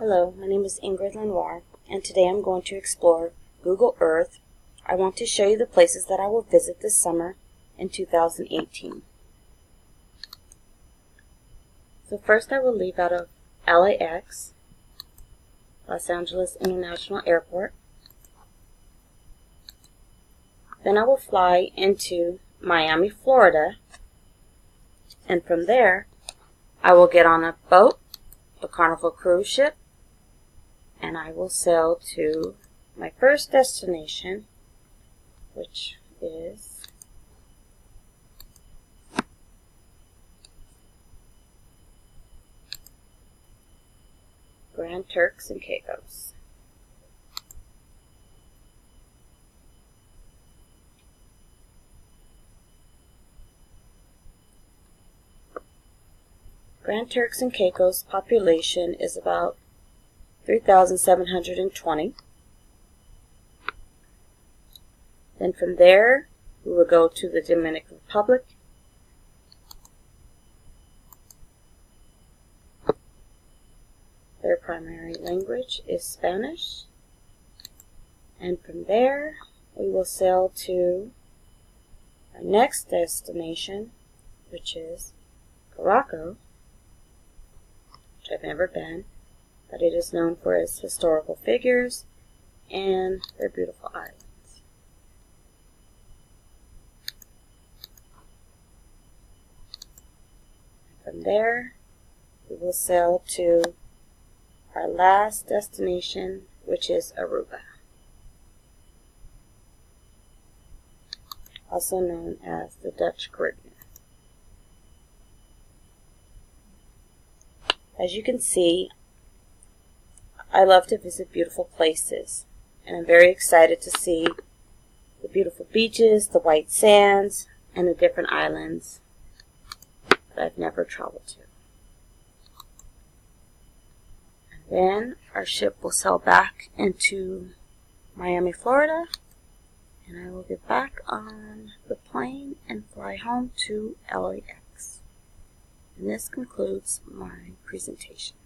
Hello, my name is Ingrid Lenoir, and today I'm going to explore Google Earth. I want to show you the places that I will visit this summer in 2018. So first I will leave out of LAX, Los Angeles International Airport. Then I will fly into Miami, Florida, and from there I will get on a boat, a Carnival cruise ship, and I will sail to my first destination, which is Grand Turks and Caicos. Grand Turks and Caicos population is about 3,720. Then from there, we will go to the Dominican Republic. Their primary language is Spanish. And from there, we will sail to our next destination, which is Curaçao, which I've never been, but it is known for its historical figures and their beautiful islands. From there, we will sail to our last destination, which is Aruba, also known as the Dutch Caribbean. As you can see, I love to visit beautiful places, and I'm very excited to see the beautiful beaches, the white sands, and the different islands that I've never traveled to. And then our ship will sail back into Miami, Florida, and I will get back on the plane and fly home to LAX. And this concludes my presentation.